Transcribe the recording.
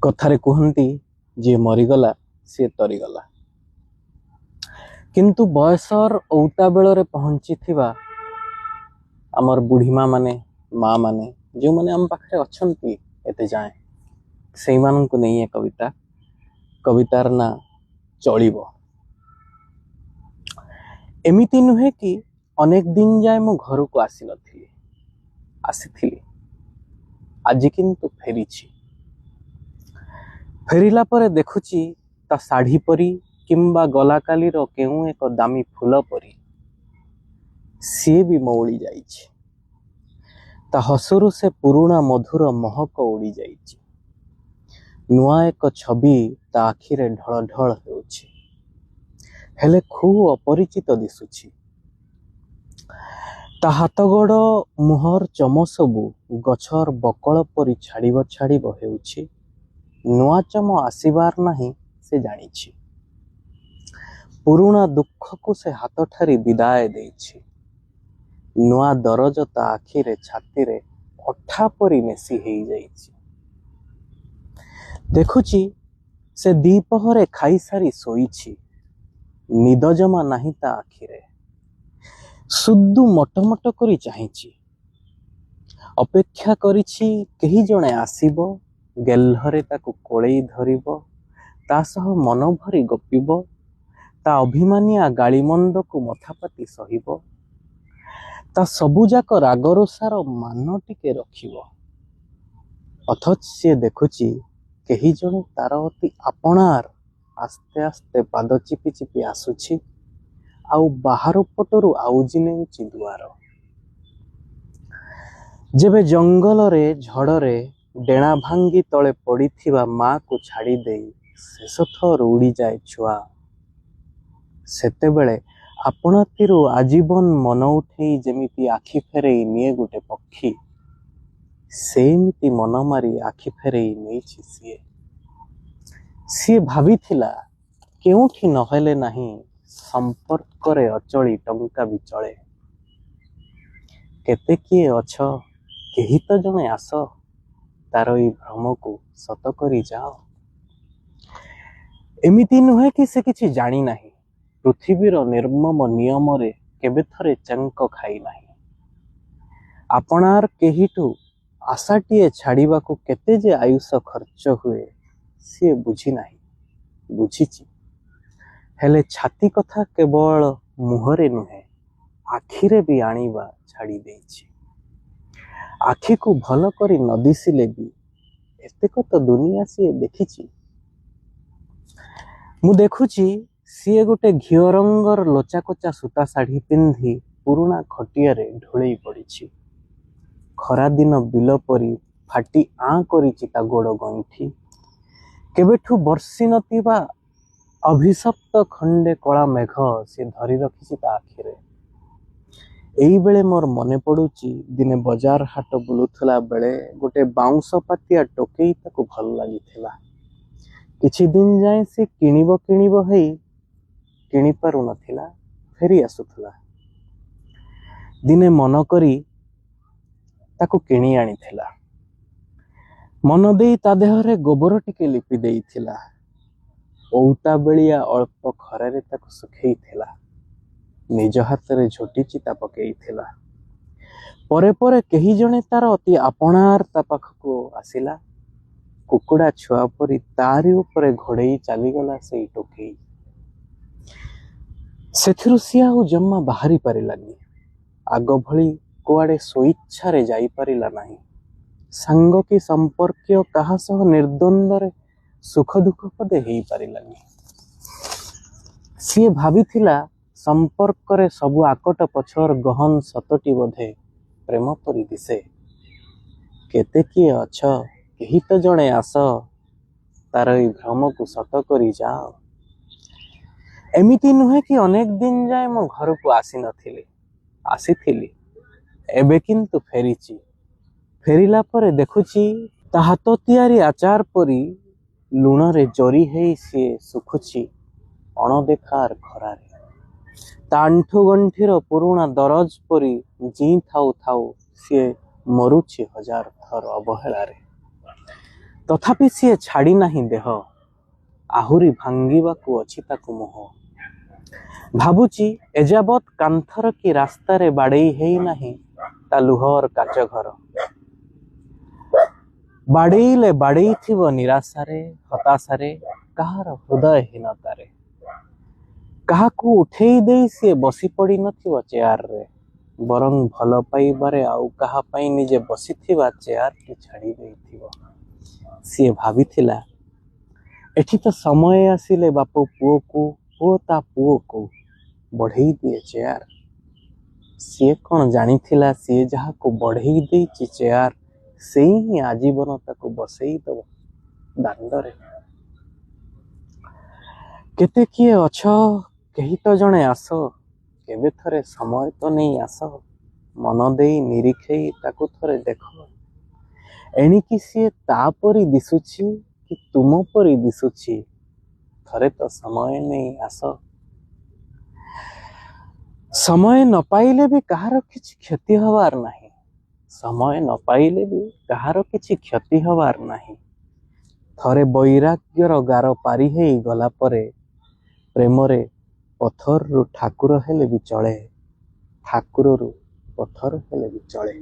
कथारे कहती जी मरीगला सी तरीगला किंतु बयसर औता बेल पहुंची थिबा आमर बुढ़ीमा माने माँ माने जो माने आम पाखे अच्छी एते जाए से मानू नहीं कविता कवितार ना चलिबो। एमिति नुहे कि अनेक दिन जाए मो घर को आसी नथिली आसीथिली आज किंतु फेरीछि फेरिला परे देखुची ता साड़ी परी किंबा गला काली रो केउ एक दामी फूल परी सी भी मौली जाइछि ता हसरू से पुराना मधुर महक उड़ी जाइछि नुआ एक छवि ता आखिरे ढल ढल हेउछि हेले खूब अपरिचित दिसुछि ता हाथ गोड़ मुहर चम सबु गछर बकल परी छाड़िब छाड़िब हेउछि नुआ चम आसीबार नाही से जानिछि पुराना दुख को से हाथ ठारी विदाय देछि नुआ दरज ता आखिरे छाती रे अठा परी मेसी हेई जाइछि देखुछि से दीपहरे खाई सारी सोईछि निद जमा नाही ता आखिरे सुदु मटमट करी चाहिछि अपेक्षा करिछि केही जणे आसीबो गेल्हरे ताकु कोळेई धरिबो ता सह मन भरी गपिबो ता अभिमानिया गाळीमंद को मथापाती सहिबो ता सबुजाक रागरोसार मान टिके रखिबो अथच से देखुछि केही जणे तार अति आपणार आस्ते आस्ते पाद चिपि चिपि आसुछि आउ बाहर पटरु आउजी नेउछि दुआर जेबे जंगल रे झड़ रे डेणा भांगी तले पड़ीथिबा माँ को छाड़ी देई शेष थर उड़ी जाए छुआ सेतेबेले आपणातिरु आजीवन मन उठेई जेमिति आखि फेरेई निये गोटे पक्षी सेमिति मन मारी आखि फेरेई नेइछि सी भाबिथिला केउठी नहेले नाही संपर्क रे अचली टंका भी चले केते किए अछ केही तो जणे आस तार ई भ्रम को सत करी जाओ एमिति नुहे कि से किछि जानी नाही पृथ्वीर निर्मम नियम रे केबे थरे चंक खाई नाही आपणार केहिटू आशाटीए छाड़िबा को केते जे आयुष खर्च हुए सी बुझी नाही बुझीची हेले छाती कथा केवल मुहरे नुहे आखिरे भी आनिबा छाड़ी देछि आखि को भल करी न दिसिले भी एतेक तो दुनिया सी देखिछि मु देखुछि सी गोटे घियो रंगर लोचा कोचा सूता साड़ी पिंधि पुराना खटिया रे ढोलई पड़िछि खरा दिन बिल परी फाटी आँ करिछि ता गोड़ गंठी केबेठू बर्षि नथिबा अभिशप्त खंडे कला मेघ से धरी रखिछि ता आखिरे एई बेले मोर मने पड़ुछि दिने बाजार हाट बुलुथला बेले गोटे बाउंस पातिया टोकेई ताको भल लागिथिला किछि दिन जाए से किणिबो हेई किणी पारु नथिला फेरी आसुथला दिने मन करी ताको किणी आनिथिला मन देई ता देहरे गोबर टिके लिपि देइथिला औता बेलिया अल्प खरारे ताको सुखेइथिला निज हाथ रे झोटी चिता पकेइथिला परे परे केही जणे तार अति आपणार ता पाखको आसिला कुकुड़ा छुआ परी तारी ऊपर घोड़ेई चलीगला से टोकेई सेथिरु सिया जम्मा बाहरी पारिलानी आग भली कुआड़े स्वेच्छा रे जाई पारिला नाही सांग की संपर्क कहा सह निर्द्वंद्व सुख दुख पदे हेई पारिलानी सी भाबिथिला संपर्क रे सबु आकट पछर गहन सतटी बोधे प्रेम परी दिसे केते किए अछ केही तो जणे आस तार ई भ्रम को सत करी जाओ एमिति नुहे कि अनेक दिन जाए मो घर को आसी नथिली आसीथिली एबे किंतु फेरीची फेरिला परे देखुची ता हाथ तियारी आचार परी लुण रे जरी हेई सी सुखुची अणदेखार खरारे तांठू गंठीर पुराना दरज परी जी थाउ थाउ सी मरुची हजार थर अवहेलारे ତଥାପି ସିଏ ଛାଡ଼ି ନାହିଁ ଦେହ, ଆହୁରି ଭାଙ୍ଗିବାକୁ ଅଛି ତାକୁ ମୋହ। ଭାବୁଛି ଏଯାବତ୍ କାନ୍ଥର କି ରାସ୍ତାରେ ବାଡ଼େଇ ହେଇନାହିଁ ତା ଲୁହର କାଚ ଘର। ବାଡ଼େଇଲେ ବାଡ଼େଇଥିବ ନିରାଶାରେ, ହତାଶାରେ, କାହାର ହୃଦୟହୀନତାରେ। କାହାକୁ ଉଠେଇ ଦେଇ ସିଏ ବସି ପଡ଼ି ନଥିବ ଚେୟାରରେ, ବରଂ ଭଲ ପାଇବାରେ ଆଉ କାହା ପାଇଁ ନିଜେ ବସିଥିବା ଚେୟାରଟି ଛାଡ଼ି ଦେଇଥିବ। ସିଏ ଭାବିଥିଲା ଏଠି ତ ସମୟ ଆସିଲେ ବାପ ପୁଅକୁ, ପୁଅ ତା ପୁଅକୁ ବଢ଼େଇ ଦିଏ ଚେୟାର। ସିଏ କ'ଣ ଜାଣିଥିଲା ସିଏ ଯାହାକୁ ବଢ଼େଇ ଦେଇଛି ଚେୟାର, ସେଇ ହିଁ ଆଜୀବନ ତାକୁ ବସେଇ ଦେବ ଦାଣ୍ଡରେ। କେତେ କିଏ ଅଛ, କେହି ତ ଜଣେ ଆସ, କେବେ ଥରେ ସମୟ ତ ନେଇ ଆସ, ମନ ଦେଇ ନିରୀଖେଇ ତାକୁ ଥରେ ଦେଖ। ଏଣିକି ସିଏ ତା ପରି ଦିଶୁଛି କି ତୁମ ପରି ଦିଶୁଛି, ଥରେ ତ ସମୟ ନେଇ ଆସ। ସମୟ ନ ପାଇଲେ ବି କାହାର କିଛି କ୍ଷତି ହବାର ନାହିଁ, ସମୟ ନ ପାଇଲେ ବି କାହାର କିଛି କ୍ଷତି ହବାର ନାହିଁ। ଥରେ ବୈରାଗ୍ୟର ଗାର ପାରି ହେଇ ଗଲା ପରେ ପ୍ରେମରେ ପଥରରୁ ଠାକୁର ହେଲେ ବି ଚଳେ, ଠାକୁରରୁ ପଥର ହେଲେ ବି ଚଳେ।